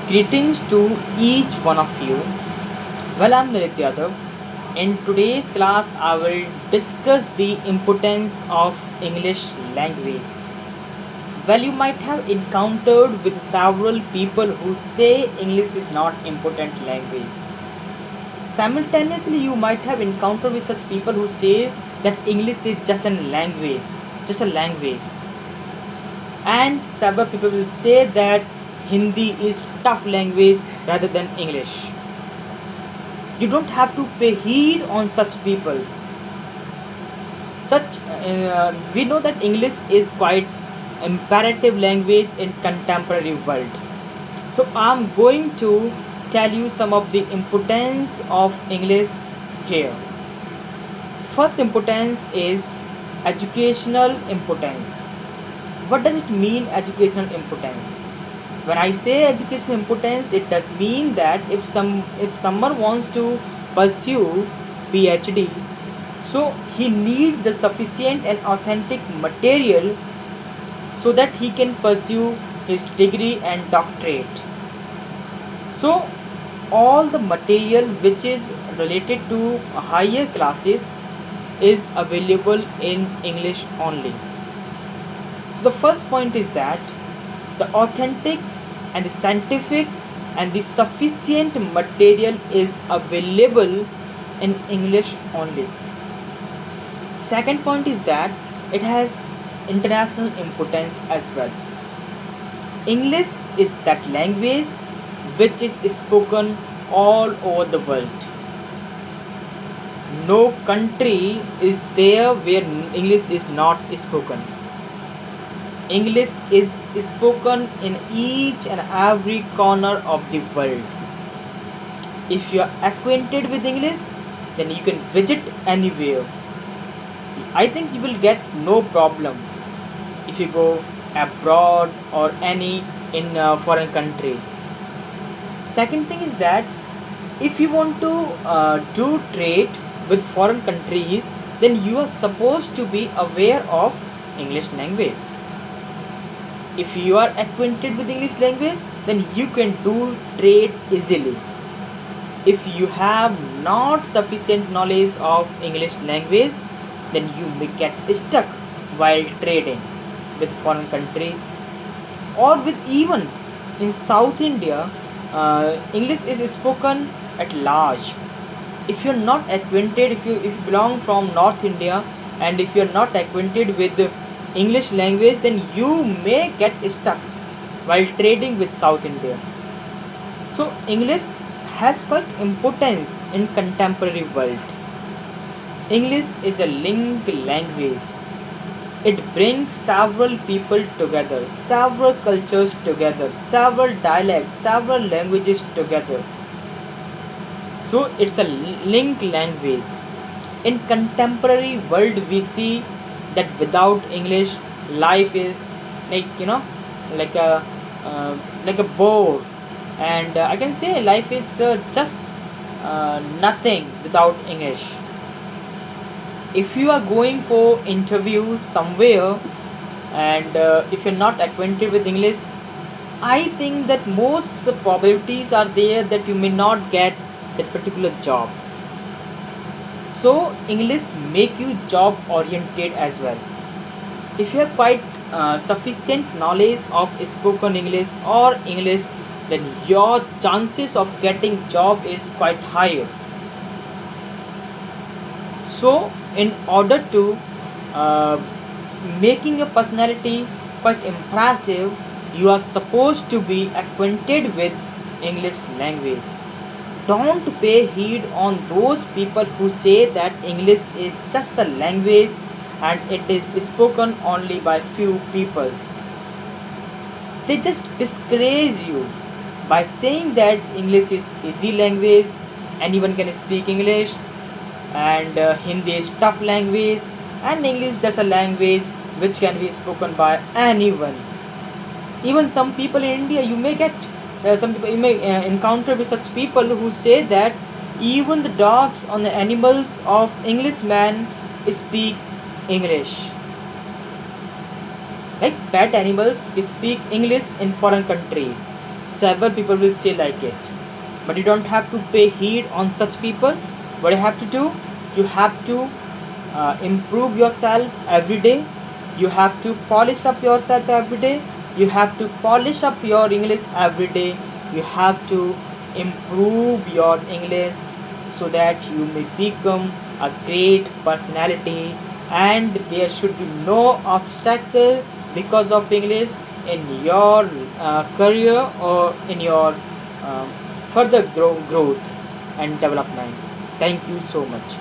Greetings to each one of you. Well, I'm Lalit Yadav. In today's class, I will discuss the importance of English language. Well, you might have encountered with several people who say English is not important language. Simultaneously, you might have encountered with such people who say that English is just a language. And several people will say that Hindi is tough language rather than English. You don't have to pay heed on such peoples. We know that English is quite imperative language in contemporary world. So I'm going to tell you some of the importance of English here. First importance is educational importance. What does it mean, educational importance? When I say educational importance, it does mean that if someone wants to pursue PhD, so he needs the sufficient and authentic material so that he can pursue his degree and doctorate. So all the material which is related to higher classes is available in English only. So the first point is that the authentic and the scientific and the sufficient material is available in English only. Second point is that it has international importance as well. English is that language which is spoken all over the world. No country is there where English is not spoken. English is spoken in each and every corner of the world. If you are acquainted with English, then you can visit anywhere. I think you will get no problem if you go abroad or any in a foreign country. Second thing is that if you want to do trade with foreign countries, then you are supposed to be aware of English language. If you are acquainted with English language, then you can do trade easily. If you have not sufficient knowledge of English language, then you may get stuck while trading with foreign countries, or with even in South India, English is spoken at large. If you're not acquainted, if you belong from North India, and if you're not acquainted with the English language, then you may get stuck while trading with South India. So English has quite importance in contemporary world. English is a link language. It brings several people together, several cultures together, several dialects, several languages together. So it's a link language. In contemporary world, we see that without English, life is like like a like a bore, and I can say life is just nothing without English. If you are going for interview somewhere, and if you're not acquainted with English, I think that most probabilities are there that you may not get that particular job. So English make you job oriented as well. If you have quite sufficient knowledge of spoken English or English, then your chances of getting job is quite higher. So in order to uh, making your personality quite impressive, you are supposed to be acquainted with English language. Don't pay heed on those people who say that English is just a language and it is spoken only by few peoples. They just discourage you by saying that English is easy language, anyone can speak English, and Hindi is tough language, and English just a language which can be spoken by anyone. Even some people in India, you may get some people you may encounter with such people who say that even the dogs or the animals of Englishmen speak English. Like pet animals speak English in foreign countries. several people will say like it, but you don't have to pay heed on such people. What you have to do, you have to improve yourself every day. You have to polish up yourself every day. You have to polish up your English every day. You have to improve your English so that you may become a great personality, and there should be no obstacle because of English in your career or in your um, further growth and development. Thank you so much.